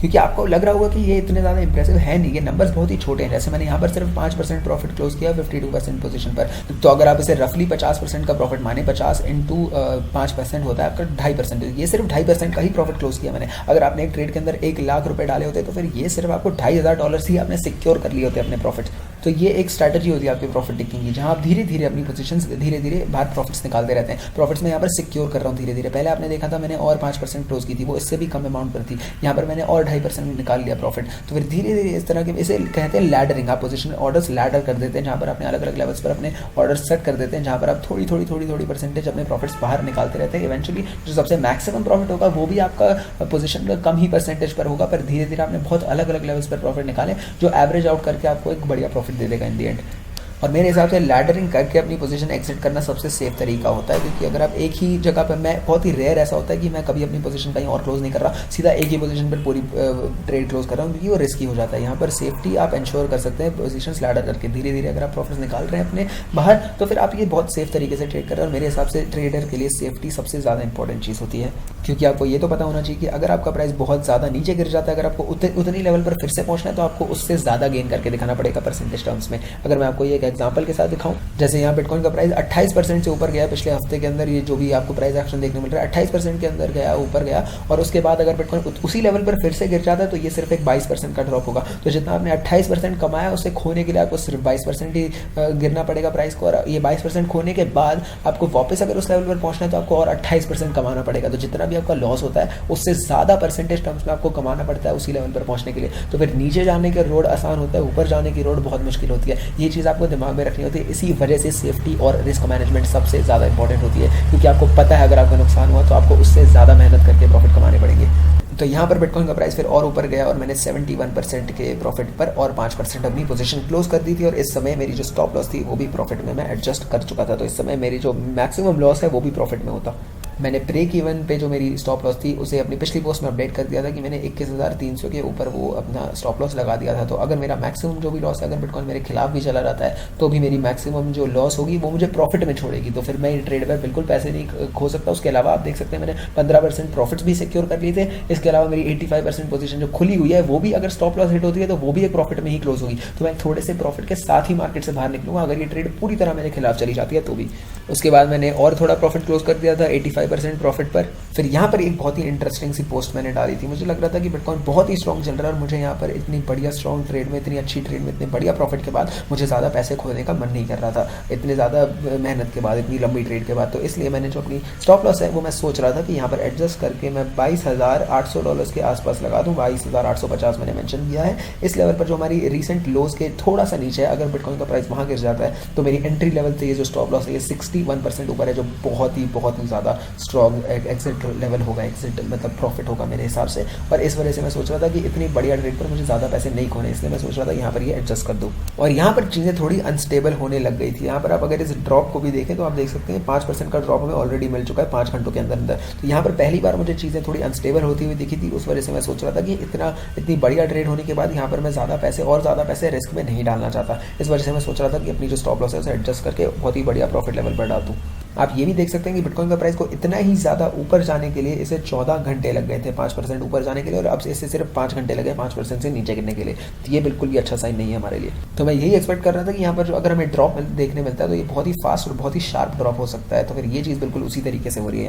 क्योंकि आपको लग रहा होगा कि ये इतने ज़्यादा इंप्रेसिव है नहीं, ये नंबर्स बहुत ही छोटे हैं। जैसे मैंने यहाँ पर सिर्फ 5% प्रॉफिट क्लोज किया 52% पोजीशन पर, तो अगर आप इसे रफली 50% का प्रॉफिट माने, 50 इंटू 5% होता है आपका 2.5%, ये सिर्फ 2.5% का ही प्रॉफिट क्लोज किया मैंने। अगर आपने एक ट्रेड के अंदर 1 लाख रुपए डाले होते तो फिर ये सिर्फ आपको $2,500 ही आपने सिक्योर कर लिए होते अपने प्रॉफिट। तो ये एक स्ट्रैटेजी होती है आपकी प्रॉफिट टेकिंग की, जहाँ आप धीरे धीरे अपनी पोजीशंस धीरे धीरे बाहर प्रॉफिट्स निकालते रहते हैं। प्रॉफिट्स में यहाँ पर सिक्योर कर रहा हूँ धीरे धीरे। पहले आपने देखा था मैंने और 5% क्लोज की थी, वो इससे भी कम अमाउंट पर थी, यहाँ पर मैंने और 2.5% निकाल लिया प्रॉफिट। तो फिर धीरे धीरे इस तरह के, इसे कहते हैं लैडरिंग, आप पोजीशन ऑर्डर्स लैडर कर देते हैं, जहाँ पर अपने अलग अलग लेवल्स पर अपने ऑर्डर्स सेट कर देते हैं, जहाँ पर आप थोड़ी थोड़ी परसेंटेज अपने प्रॉफिट्स बाहर निकालते रहते हैं। इवेंचुअली जो सबसे मैक्सिमम प्रॉफिट होगा वो भी आपका पोजीशन का कम ही परसेंटेज पर होगा, पर धीरे धीरे आपने बहुत अलग अलग लेवल्स पर प्रॉफिट निकाले जो एवरेज आउट करके आपको एक बढ़िया प्रॉफिट दे देगा इन दी एंड। और मेरे हिसाब से लैडरिंग करके अपनी पोजीशन एग्जिट करना सबसे सेफ तरीका होता है, क्योंकि अगर आप एक ही जगह पर, मैं बहुत ही रेयर ऐसा होता है कि मैं कभी अपनी पोजीशन कहीं और क्लोज नहीं कर रहा, सीधा एक ही पोजीशन पर पूरी ट्रेड क्लोज कर रहा हूँ, क्योंकि वो रिस्की हो जाता है। यहाँ पर सेफ्टी आप इंश्योर कर सकते हैं पोजीशन लैडर करके, धीरे धीरे अगर आप प्रॉफिट्स निकाल रहे हैं अपने बाहर, तो फिर आप ये बहुत सेफ तरीके से ट्रेड कर रहे हैं। और मेरे हिसाब से ट्रेडर के लिए सेफ्टी सबसे ज़्यादा इंपॉर्टेंट चीज़ होती है, क्योंकि आपको ये तो पता होना चाहिए कि अगर आपका प्राइस बहुत ज़्यादा नीचे गिर जाता है, अगर आपको उतनी लेवल पर फिर से पहुँचना है, तो आपको उससे ज़्यादा गेन करके दिखाना पड़ेगा परसेंटेज टर्म्स में। अगर मैं आपको ये एक एग्जाम्पल के साथ दिखाऊँ, जैसे यहाँ बिटकॉइन का प्राइस 28% से ऊपर गया पिछले हफ्ते के अंदर, ये जो भी आपको प्राइस एक्शन देखने मिल रहा है 28% के अंदर गया, ऊपर गया, और उसके बाद अगर बिटकॉइन उसी लेवल पर फिर से गिर जाता है तो ये सिर्फ एक 22% का ड्रॉप होगा। तो जितना आपने 28% कमाया उसे खोने के लिए आपको सिर्फ 22% ही गिरना पड़ेगा प्राइस को, और ये 22% खोने के बाद आपको वापस अगर उस लेवल पर पहुंचना है तो आपको और 28% कमाना पड़ेगा। तो जितना भी आपका लॉस होता है उससे ज़्यादा परसेंटेज टर्म्स में आपको कमाना पड़ता है उसी लेवल पर पहुंचने के लिए। तो फिर नीचे जाने के रोड आसान होता है, ऊपर जाने की रोड बहुत मुश्किल होती है। ये चीज़ आपको दिमाग में रखनी होती है। इसी वजह से सेफ्टी और रिस्क मैनेजमेंट सबसे ज़्यादा इंपॉर्टेंट होती है, क्योंकि आपको पता है अगर आपका नुकसान हुआ तो आपको उससे ज़्यादा मेहनत करके प्रॉफिट कमाने पड़ेंगे। तो यहाँ पर बिटकॉइन का प्राइस फिर और ऊपर गया और मैंने 71% के प्रॉफिट पर और 5% अपनी पोजीशन क्लोज कर दी थी। और इस समय मेरी जो स्टॉप लॉस थी वो भी प्रॉफिट में मैं एडजस्ट कर चुका था, तो इस समय मेरी जो मैक्सिमम लॉस है वो भी प्रॉफिट में होता। मैंने ब्रेक इवन पे जो मेरी स्टॉप लॉस थी उसे अपनी पिछली पोस्ट में अपडेट कर दिया था कि मैंने 21,300 के ऊपर वो अपना स्टॉप लॉस लगा दिया था। तो अगर मेरा मैक्सिमम जो भी लॉस है, अगर बिटकॉइन मेरे खिलाफ भी चला रहता है तो भी मेरी मैक्सिमम जो लॉस होगी वो मुझे प्रॉफिट में छोड़ेगी, तो फिर मैं ट्रेड पर बिल्कुल पैसे नहीं खो सकता। उसके अलावा आप देख सकते हैं मैंने 15% प्रॉफिट्स भी सिक्योर कर लिए थे। इसके अलावा मेरी 85% पोजीशन जो खुली हुई है वो भी अगर स्टॉप लॉस हिट होती है तो वो भी एक प्रॉफिट में ही क्लोज होगी। तो मैं थोड़े से प्रॉफिट के साथ ही मार्केट से बाहर निकलूंगा अगर ये ट्रेड पूरी तरह मेरे खिलाफ चली जाती है तो भी। उसके बाद मैंने और थोड़ा प्रॉफिट क्लोज कर दिया था 85% प्रॉफिट पर। फिर यहाँ पर एक बहुत ही इंटरेस्टिंग सी पोस्ट मैंने डाली थी। मुझे लग रहा था कि बिटकॉइन बहुत ही स्ट्रॉन्ग चल रहा है और मुझे यहाँ पर इतनी बढ़िया स्ट्रॉन्ग ट्रेड में, इतनी अच्छी ट्रेड में, इतने बढ़िया प्रॉफिट के बाद मुझे ज़्यादा पैसे खोने का मन नहीं कर रहा था, इतने ज़्यादा मेहनत के बाद, इतनी लंबी ट्रेड के बाद। तो इसलिए मैंने जो अपनी स्टॉप लॉस है वो मैं सोच रहा था कि यहाँ पर एडजस्ट करके मैं $22,800 के आसपास लगा दूँ। 22,850 मैंने मेंशन किया है। इस लेवल पर जो हमारी रिसेंट लोज के थोड़ा सा नीचे है, अगर बिटकॉइन का प्राइस वहाँ गिर जाता है तो मेरी एंट्री लेवल से ये जो स्टॉप लॉस है ये 61% ऊपर है, जो बहुत ही ज़्यादा स्ट्रॉन्ग एग्जिट लेवल होगा, एग्जिट मतलब प्रॉफिट होगा मेरे हिसाब से। और इस वजह से मैं सोच रहा था कि इतनी बढ़िया ट्रेड पर मुझे ज़्यादा पैसे नहीं खोने, इसलिए मैं सोच रहा था यहाँ पर ये एडजस्ट कर दूँ। और यहाँ पर चीज़ें थोड़ी अनस्टेबल होने लग गई थी। यहाँ पर आप अगर इस ड्रॉप को भी देखें तो आप देख सकते हैं 5% का ड्रॉप हमें ऑलरेडी मिल चुका है 5 घंटों के अंदर। तो यहाँ पर पहली बार मुझे चीज़ें थोड़ी अनस्टेबल होती हुई दिखी थी। उस वजह से मैं सोच रहा था कि इतनी बढ़िया ट्रेड होने के बाद यहाँ पर मैं ज़्यादा पैसे रिस्क में नहीं डालना चाहता। इस वजह से मैं सोच रहा था कि अपनी जो स्टॉप लॉस है उसे एडजस्ट करके बहुत ही बढ़िया प्रॉफिट लेवल पर डाल दूँ। आप ये भी देख सकते हैं कि बिटकॉइन का प्राइस को इतना ही ज़्यादा ऊपर जाने के लिए इसे 14 घंटे लग गए थे 5% ऊपर जाने के लिए, और अब इसे सिर्फ 5 घंटे लगे 5% से नीचे गिरने के लिए। तो ये बिल्कुल भी अच्छा साइन नहीं है हमारे लिए। तो मैं यही एक्सपेक्ट कर रहा था कि यहाँ पर जो अगर हमें ड्रॉप देखने मिलता है तो ये बहुत ही फास्ट और बहुत ही शार्प ड्रॉप हो सकता है। तो फिर ये चीज़ बिल्कुल उसी तरीके से हो रही है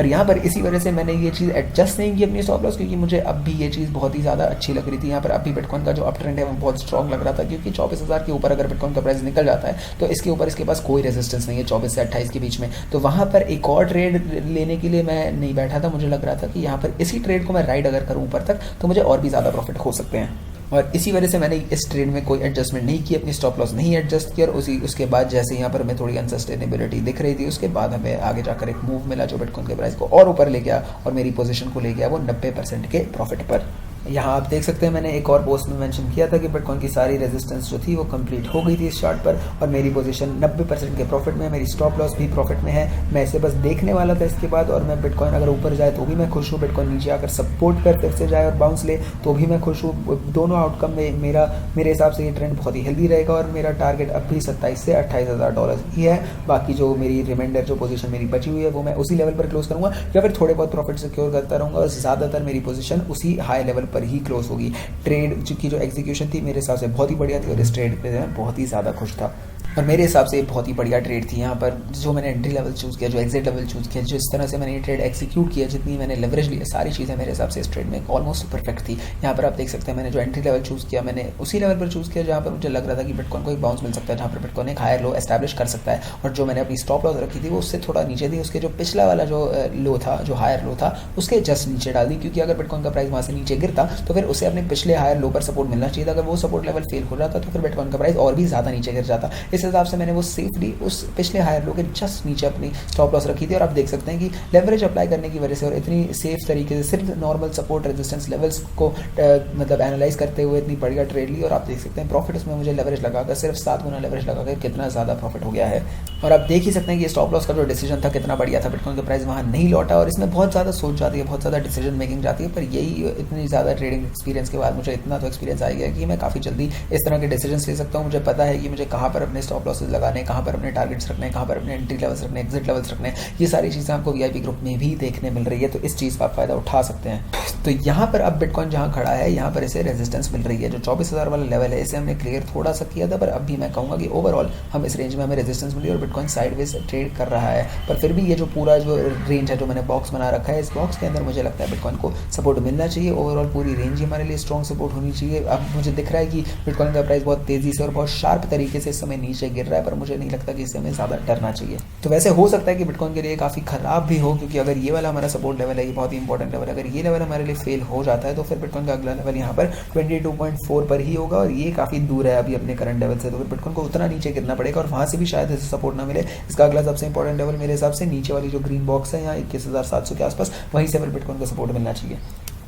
यहाँ पर इसी वजह से मैंने ये चीज़ एडजस्ट नहीं की अपनी स्टॉप लॉस, क्योंकि मुझे अब भी ये चीज़ बहुत ही ज़्यादा अच्छी लग रही थी। यहाँ पर अभी बिटकॉइन का जो अप ट्रेंड है वो बहुत स्ट्रॉन्ग लग रहा था, क्योंकि 24,000 के ऊपर अगर बिटकॉइन का प्राइस निकल जाता है तो इसके ऊपर इसके पास कोई रेजिस्टेंस नहीं है 24 से 28 के बीच में। तो वहाँ पर एक और ट्रेड लेने के लिए मैं नहीं बैठा था। मुझे लग रहा था कि यहाँ पर इसी ट्रेड को मैं राइड अगर करूँ ऊपर तक तो मुझे और भी ज़्यादा प्रॉफिट हो सकते हैं। और इसी वजह से मैंने इस ट्रेड में कोई एडजस्टमेंट नहीं की, अपनी स्टॉप लॉस नहीं एडजस्ट किया। और उसके बाद जैसे यहाँ पर हमें थोड़ी अनसस्टेनेबिलिटी दिख रही थी, उसके बाद हमें आगे जाकर एक मूव मिला जो बिटकॉइन के प्राइस को और ऊपर ले गया और मेरी पोजीशन को ले गया वो 90% के प्रॉफिट पर। यहाँ आप देख सकते हैं मैंने एक और पोस्ट में मेंशन किया था कि बिटकॉइन की सारी रेजिस्टेंस जो थी वो कंप्लीट हो गई थी इस चार्ट पर, और मेरी पोजीशन 90% के प्रॉफिट में है, मेरी स्टॉप लॉस भी प्रॉफिट में है। मैं इसे बस देखने वाला था इसके बाद, और मैं बिटकॉइन अगर ऊपर जाए तो भी मैं खुश हूँ, बिटकॉइन नीचे आकर सपोर्ट पर फिर से जाए और बाउंस ले तो भी मैं खुश हूँ। दोनों आउटकम में मेरे हिसाब से ये ट्रेंड बहुत ही हेल्दी रहेगा। और मेरा टारगेट अब भी 27 से $28,000 ही है। बाकी जो मेरी रिमाइंडर जो पोजीशन मेरी बची हुई है वो मैं उसी लेवल पर क्लोज करूँगा, या फिर थोड़े बहुत प्रॉफिट सिक्योर करता रहूँगा, और ज़्यादातर मेरी पोजीशन उसी हाई लेवल पर ही क्लोज होगी। ट्रेड की जो एग्जीक्यूशन थी मेरे हिसाब से बहुत ही बढ़िया थी, और इस ट्रेड पे मैं बहुत ही ज़्यादा खुश था। और मेरे हिसाब से बहुत ही बढ़िया ट्रेड थी। यहाँ पर जो मैंने एंट्री लेवल चूज़ किया, जो एग्जिट लेवल चूज़ किया, जिस तरह से मैंने ये ट्रेड एक्सिक्यूट किया, जितनी मैंने लेवरेज लिया, सारी चीज़ें मेरे हिसाब से इस ट्रेड में ऑलमोस्ट परफेक्ट थी। यहाँ पर आप देख सकते हैं मैंने जो एंट्री लेवल चूज़ किया मैंने उसी लेवल पर चूज़ किया जहाँ पर मुझे लग रहा था कि बिटकॉइन को एक बाउंस मिल सकता है, जहाँ पर बिटकॉइन एक हायर लो एस्टैब्लिश कर सकता है। और जो मैंने अपनी स्टॉप लॉस रखी थी वो उससे थोड़ा नीचे थी, उसके जो पिछला वाला जो लो था, जो हायर लो था, उसके जस्ट नीचे डाल दी, क्योंकि अगर बिटकॉइन का प्राइस वहाँ से नीचे गिरता तो फिर उसे अपने पिछले हायर लो पर सपोर्ट मिलना चाहिए था। अगर वो सपोर्ट लेवल फेल हो जाता तो फिर बिटकॉइन का प्राइस और भी ज़्यादा नीचे गिर जाता। इस हिसाब से मैंने वो सेफली उस पिछले हायर लो के जस्ट नीचे अपनी स्टॉप लॉस रखी थी। और आप देख सकते हैं कि लेवरेज अप्लाई करने की वजह से और इतनी सेफ तरीके से सिर्फ नॉर्मल सपोर्ट रेजिस्टेंस लेवल्स को मतलब एनालाइज करते हुए इतनी बढ़िया ट्रेड ली। और आप देख सकते हैं प्रॉफिट उसमें मुझे लेवरेज लगाकर सिर्फ 7 गुना लेवरेज लगाकर कितना ज़्यादा प्रॉफिट हो गया है। और आप देख ही सकते हैं कि स्टॉप लॉस का जो डिसीजन था कितना बढ़िया था। बिटकॉइन का प्राइस वहाँ नहीं लौटा, और इसमें बहुत ज़्यादा सोच जाती है, बहुत ज़्यादा डिसीजन मेकिंग जाती है। पर यही इतनी ज़्यादा ट्रेडिंग एक्सपीरियंस के बाद मुझे इतना तो एक्सपीरियंस आ गया कि मैं काफ़ी जल्दी इस तरह के डिसीजन ले सकता हूँ। मुझे पता है कि मुझे कहाँ पर अपने स्टॉप लॉसेज लगाने, कहाँ पर अपने टारगेट्स रखने, कहाँ पर अपने एंट्री लेवल्स रखने, एग्जिट लेवल्स रखने, ये सारी चीज़ें आपको वीआईपी ग्रुप में भी देखने मिल रही है। तो इस चीज़ का आप फायदा उठा सकते हैं। तो यहाँ पर अब बिटकॉइन जहाँ खड़ा है यहाँ पर इसे रेजिस्टेंस मिल रही है, जो 24,000 वाला लेवल है इसे हमने क्लियर थोड़ा सा किया था, पर अब भी मैं कहूँगा कि ओवरऑल हम इस रेंज में हमें रेजिस्टेंस मिली और बिटकॉइन साइडवेज ट्रेड कर रहा है। पर फिर भी ये जो पूरा जो रेंज है जो मैंने बॉक्स बना रखा है, इस बॉक्स के अंदर मुझे लगता है बिटकॉइन को सपोर्ट मिलना चाहिए। ओवरऑल पूरी रेंज ही हमारे लिए स्ट्रॉन्ग सपोर्ट होनी चाहिए। अब मुझे दिख रहा है कि बिटकॉइन का प्राइस बहुत तेज़ी से और बहुत शार्प तरीके से इस समय नीचे नीचे गिर रहा है, पर मुझे नहीं लगता कि इससे हमें ज़्यादा डरना चाहिए। तो वैसे हो सकता है कि बिटकॉइन के लिए काफ़ी ख़राब भी हो, क्योंकि अगर ये वाला हमारा सपोर्ट लेवल है, ये बहुत ही इंपॉर्टेंट लेवल है, अगर ये लेवल हमारे लिए फेल हो जाता है तो फिर बिटकॉइन का अगला लेवल यहाँ पर 22.4 पर ही होगा, और ये काफ़ी दूर है अभी अपने करंट लेवल से। तो फिर बिटकॉइन को उतना नीचे गिरना पड़ेगा और वहाँ से भी शायद ऐसे सपोर्ट ना मिले। इसका अगला सबसे इंपॉर्टेंट लेवल मेरे हिसाब से नीचे वाली जो ग्रीन बॉक्स है यहाँ 21,700 के आसपास, वहीं से फिर बिटकॉइन को सपोर्ट मिलना चाहिए।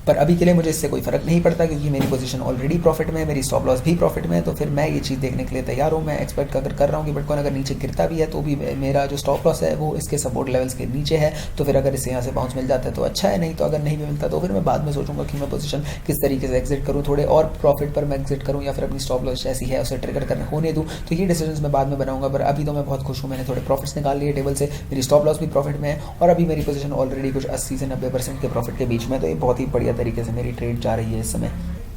पर अभी के लिए मुझे इससे कोई फ़र्क नहीं पड़ता, क्योंकि मेरी पोजीशन ऑलरेडी प्रॉफिट में है, मेरी स्टॉप लॉस भी प्रॉफिट में है। तो फिर मैं ये चीज़ देखने के लिए तैयार हूँ। मैं एक्सपेक्ट अगर कर रहा हूँ कि बिटकॉइन अगर नीचे गिरता भी है तो भी मेरा जो स्टॉप लॉस है वो इसके सपोर्ट लेवल्स के नीचे है। तो फिर अगर इससे यहाँ से बाउंस मिल जाता है तो अच्छा है, नहीं तो अगर नहीं भी मिलता तो फिर मैं बाद में सोचूंगा कि मैं पोजीशन किस तरीके से एग्जिट करूँ, थोड़े और प्रॉफिट पर मैं एग्जिट करूँ या फिर अपनी स्टॉप लॉस जैसी है उसे ट्रिगर करने होने दूँ। तो ये डिसीजन मैं बाद में बनाऊंगा। पर अभी तो मैं बहुत खुश हूँ, मैंने थोड़े प्रॉफिट्स निकाल लिए टेबल से, मेरी स्टॉप लॉस भी प्रॉफिट में है और अभी मेरी पोजीशन ऑलरेडी कुछ 80 से 90% के प्रॉफिट के बीच में। तो ये बहुत ही बढ़िया तरीके से मेरी ट्रेड जा रही है इस समय।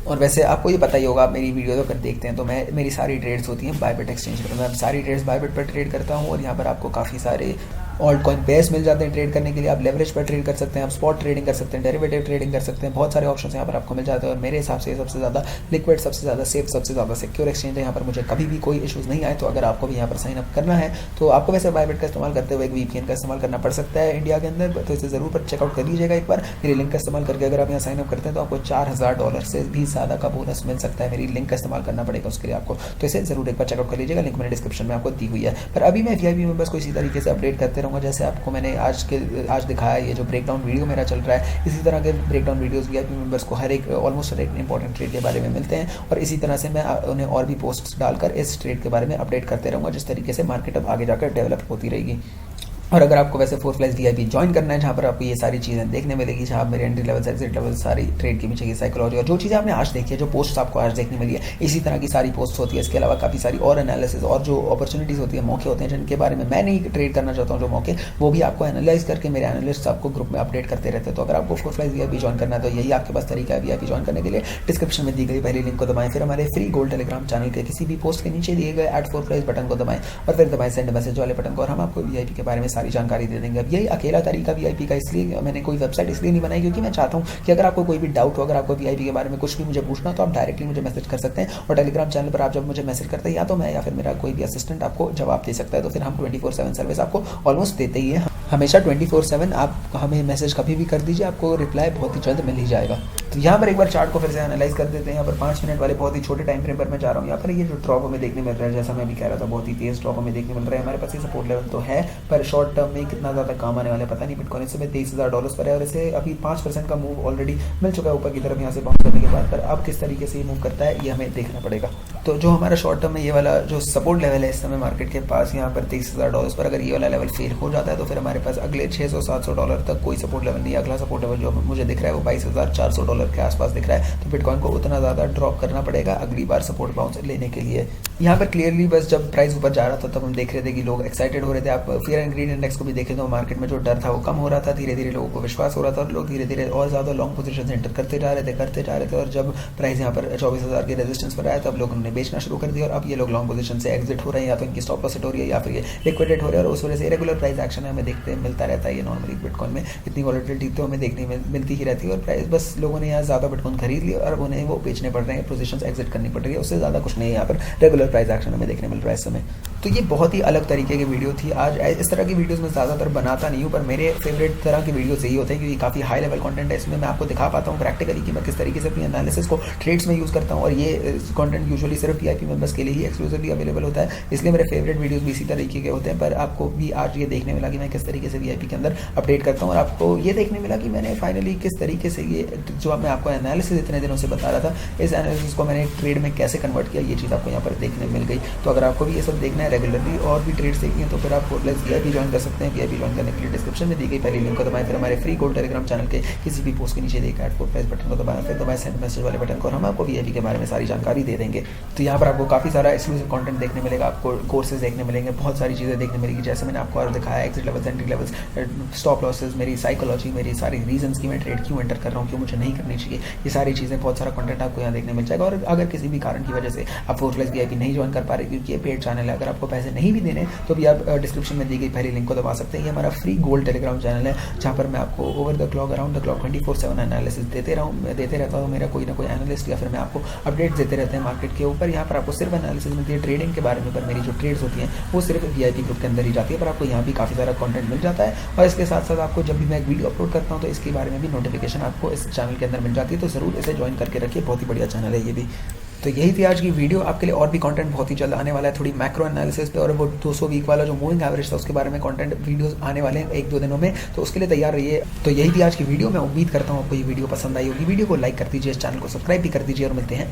और वैसे आपको ये पता ही होगा, आप मेरी वीडियो तो कर देखते हैं, तो मेरी सारी ट्रेड्स होती हैं बायबिट एक्सचेंज पर। मैं सारी ट्रेड्स बायबिट पर ट्रेड करता हूँ और यहाँ पर आपको काफ़ी सारे ऑल्ट कॉइन पेयर्स मिल जाते हैं ट्रेड करने के लिए। आप लेवरेज पर ट्रेड कर सकते हैं, आप स्पॉट ट्रेडिंग कर सकते हैं, डेरिवेटिव ट्रेडिंग कर सकते हैं, बहुत सारे ऑप्शन यहाँ पर आपको मिल जाते हैं। और मेरे हिसाब से सबसे ज़्यादा लिक्विड, सबसे ज़्यादा सेफ, सबसे ज़्यादा सिक्योर एक्सचेंज है। यहाँ पर मुझे कभी भी कोई इशूज़ नहीं आए। तो अगर आपको भी यहाँ पर साइन अप करना है तो आपको वैसे बायबिट का इस्तेमाल करते हुए एक VPN का इस्तेमाल करना पड़ सकता है इंडिया के अंदर, तो इसे ज़रूर पर चेकआउट कर लीजिएगा एक बार। मेरी लिंक का इस्तेमाल करके अगर आप यहाँ साइन अप करते हैं तो आपको $4,000 से भी ज़्यादा का बोनस मिल सकता है। मेरी लिंक का इस्तेमाल करना पड़ेगा उसके लिए आपको, तो इसे ज़रूर एक बार चेकआउट कर लीजिएगा। लिंक मैंने डिस्क्रिप्शन में आपको दी हुई है। पर अभी मैं VIP मेंबर्स को इसी तरीके से अपडेट करते रहूँगा, जैसे आपको मैंने आज दिखाया। ये जो ब्रेकडाउन वीडियो मेरा चल रहा है, इसी तरह के ब्रेकडाउन वीडियोस VIP मेंबर्स को ऑलमोस्ट हर एक इंपॉर्टेंट ट्रेड के बारे में मिलते हैं, और इसी तरह से मैं उन्हें और भी पोस्ट्स डालकर इस ट्रेड के बारे में अपडेट करते रहूँगा, जिस तरीके से मार्केट अब आगे जाकर डेवलप होती रहेगी। और अगर आपको वैसे 4फ्लाइज VIP ज्वाइन करना है, जहाँ पर आपको ये सारी चीज़ें देखने मिलेगी, जहाँ मेरे एंट्री लेवल, एग्जिट लेवल, सारी ट्रेड के पीछे की साइकोलॉजी और जो चीज़ें आपने आज देखी है, जो पोस्ट आपको आज देखने मिली है, इसी तरह की सारी पोस्ट होती है। इसके अलावा काफ़ी सारी और एनालिसिस और जो अपॉर्चुनिटीज़ होती है, मौके होते हैं जिनके बारे में मैं नहीं ट्रेड करना चाहता हूँ, जो मौके वो भी आपको एनालाइज करके मेरे एनालिस्ट आपको ग्रुप में अपडेट करते रहते हैं। तो अगर आपको 4फ्लाइज VIP ज्वाइन करना है तो यही आपके पास तरीका है। VIP ज्वाइन करने के लिए डिस्क्रिप्शन में दी गई पहली लिंक को दबाएं, फिर हमारे फ्री गोल्ड टेलीग्राम चैनल के किसी भी पोस्ट के नीचे दिए गए @4फ्लाइज बटन को दबाएं और फिर दबाएं सेंड मैसेज वाले बटन को, और हम आपको VIP के बारे में सारी जानकारी दे देंगे। अब यही अकेला तरीका VIP का, इसलिए मैंने कोई वेबसाइट इसलिए नहीं बनाई क्योंकि मैं चाहता हूँ कि अगर आपको कोई भी डाउट हो, अगर आपको VIP के बारे में कुछ भी मुझे पूछना तो आप डायरेक्टली मुझे मैसेज कर सकते हैं। और टेलीग्राम चैनल पर आप जब मुझे मैसेज करते हैं, या तो मैं या फिर मेरा कोई भी असिस्टेंट आपको जवाब दे सकता है। तो फिर हम 24/7 सर्विस आपको ऑलमोस्ट देते ही है, हमेशा 24/7। आप हमें मैसेज कभी भी कर दीजिए, आपको रिप्लाई बहुत ही जल्द मिल ही जाएगा। तो यहाँ पर एक बार चार्ट को फिर से एनालाइज कर देते हैं। यहाँ पर 5 मिनट वाले बहुत ही छोटे टाइम फ्रेम पर मैं जा रहा हूँ। यहाँ पर ये जो ड्रॉप हमें देखने मिल रहा है, जैसा मैं भी कह रहा था, बहुत ही तेज ड्रॉप हमें देखने मिल रहा है। हमारे पास ये सपोर्ट लेवल तो है, पर शॉर्ट टर्म में कितना ज़्यादा काम आने वाला है पता नहीं। बिटकॉइन इस समय $23,000 पर है और इसे अभी 5% का मूव ऑलरेडी मिल चुका है ऊपर की तरफ यहाँ से बाउंस करने के बाद। पर अब किस तरीके से ये मूव करता है ये हमें देखना पड़ेगा। तो जो हमारा शॉर्ट टर्म में ये वाला जो सपोर्ट लेवल है इस समय मार्केट के पास, यहाँ पर $23,000 पर अगर ये वाला लेवल फेल हो जाता है तो फिर हमारे पास अगले $600-700 तक कोई सपोर्ट लेवल नहीं है। अगला सपोर्ट लेवल जो मुझे दिख रहा है वो $22,400 के आसपास दिख रहा है। तो बिटकॉइन को उतना ज़्यादा ड्रॉप करना पड़ेगा अगली बार सपोर्ट बाउंस लेने के लिए। यहाँ पर क्लियरली बस जब प्राइस ऊपर जा रहा था तब हम देख रहे थे कि लोग एक्साइटेड हो रहे थे। आप फियर एंड ग्रीड इंडेक्स को भी देखें तो मार्केट में जो डर था वो कम हो रहा था, धीरे धीरे लोगों को विश्वास हो रहा था और लोग धीरे धीरे और ज़्यादा लॉन्ग पोजीशन एंटर करते जा रहे थे। और जब प्राइस यहाँ पर 24,000 के रेजिस्टेंस पर आया तब लोगों ने बेचना शुरू कर दिया और अब ये लोग लॉन्ग पोजीशन से एग्जिट हो रहे हैं, या तो इनकी स्टॉप लॉस हिट हो रही है या फिर ये लिक्विडेट हो रहे हैं। और उस वजह से रेगुलर प्राइस एक्शन हमें देखते मिलता रहता है। ये नॉर्मली बिटकॉइन में इतनी वॉलेटिलिटी तो हमें देखने में मिलती ही रहती है और प्राइस बस लोगों ने यहाँ ज़्यादा बिटकॉइन खरीद लिया और उन्हें वो बेचने पड़ रहे हैं, पोजीशंस एग्जिट करनी पड़ रही है। उससे ज़्यादा कुछ नहीं है, यहाँ पर रेगुलर प्राइस एक्शन हमें देखने मिल रहा है इस समय। तो ये बहुत ही अलग तरीके की वीडियो थी। आज इस तरह की वीडियोस में ज़्यादातर बनाता नहीं हूँ, पर मेरे फेवरेट तरह की वीडियोस यही होते हैं क्योंकि काफ़ी हाई लेवल कंटेंट है। इसमें मैं आपको दिखा पाता हूँ प्रैक्टिकली कि मैं किस तरीके से अपनी एनालिसिस को ट्रेड्स में यूज़ करता हूँ, और ये कंटेंट यूजुअली सिर्फ VIP मेंबर्स के लिए ही एक्सक्लूसिवली अवेलेबल होता है। इसलिए मेरे फेवरेट वीडियोस भी इसी तरीके के होते हैं। पर आपको भी आज ये देखने मिला कि मैं किस तरीके से VIP के अंदर अपडेट करता हूँ, और आपको ये देखने मिला कि मैंने फाइनली किस तरीके से ये जो मैं आपको एनालिसिस इतने दिनों से बता रहा था, इस एनालिसिस को मैंने ट्रेड में कैसे कन्वर्ट किया, ये चीज़ आपको यहाँ पर देखने मिल गई। तो अगर आपको भी ये सब देखना है रेगुलरली और भी ट्रेड्स देखनी है तो फिर आप 4फ्लाइज VIP ज्वाइन कर सकते हैं। VIP ज्वाइन करने के लिए डिस्क्रिप्शन में दी गई पहली लिंक को दबाएं, फिर हमारे फ्री गोल्ड टेलीग्राम चैनल के किसी भी पोस्ट के नीचे देखा 4फ्लाइज बटन को दबाएं, फिर दबाएं सेंड मैसेज वाले बटन को, और हम आपको VIP के बारे में सारी जानकारी दे देंगे। तो यहाँ पर आपको काफ़ी सारा एक्सक्लूसिव कंटेंट देखने मिलेगा, आपको कोर्सेज देखने मिलेंगे, बहुत सारी चीज़ें देखने मिलेगी। जैसे मैंने आपको और दिखाया exit levels, entry levels, stop losses, मेरी साइकोलॉजी, मेरी सारी रीजंस की मैं ट्रेड क्यों एंटर कर रहा हूँ, क्यों मुझे नहीं करनी चाहिए, ये सारी चीज़ें, बहुत सारा कंटेंट आपको यहाँ देखने मिल जाएगा। और अगर किसी भी कारण की वजह से आप 4फ्लाइज VIP नहीं ज्वाइन कर पा रहे क्योंकि ये पेड चैनल है। अगर आपको पैसे नहीं भी देने तो भी आप डिस्क्रिप्शन में दी गई पहली लिंक को दबा सकते हैं। ये हमारा फ्री गोल्ड टेलीग्राम चैनल है जहाँ पर मैं आपको over the clock around the clock 24/7 analysis देते रहता हूँ। मेरा कोई ना कोई एनालिस्ट या फिर मैं आपको अपडेट्स देते रहते हैं मार्केट के ऊपर। यहाँ पर आपको सिर्फ एनालिसिस मिलती है ट्रेडिंग के बारे में, पर मेरी जो ट्रेड्स होती हैं वो सिर्फ VIP ग्रुप के अंदर ही जाती है। पर आपको यहाँ भी काफ़ी सारा कंटेंट मिल जाता है और इसके साथ साथ आपको जब भी मैं एक वीडियो अपलोड करता हूँ तो इसके बारे में भी नोटिफिकेशन आपको इस चैनल के अंदर मिल जाती है। तो ज़रूर इसे ज्वाइन करके रखिए, बहुत ही बढ़िया चैनल है ये भी। तो यही थी आज की वीडियो। आपके लिए और भी कंटेंट बहुत ही जल्द आने वाला है, थोड़ी मैक्रो एनालिसिस पे और वो 200 वीक वाला जो मूविंग एवरेज था उसके बारे में कंटेंट वीडियोस आने वाले हैं 1-2 दिनों में, तो उसके लिए तैयार रहिए। तो यही थी आज की वीडियो। मैं उम्मीद करता हूँ आपको ये वीडियो पसंद आई होगी। वीडियो को लाइक कर दीजिए, इस चैनल को सब्सक्राइब भी कर दीजिए और मिलते हैं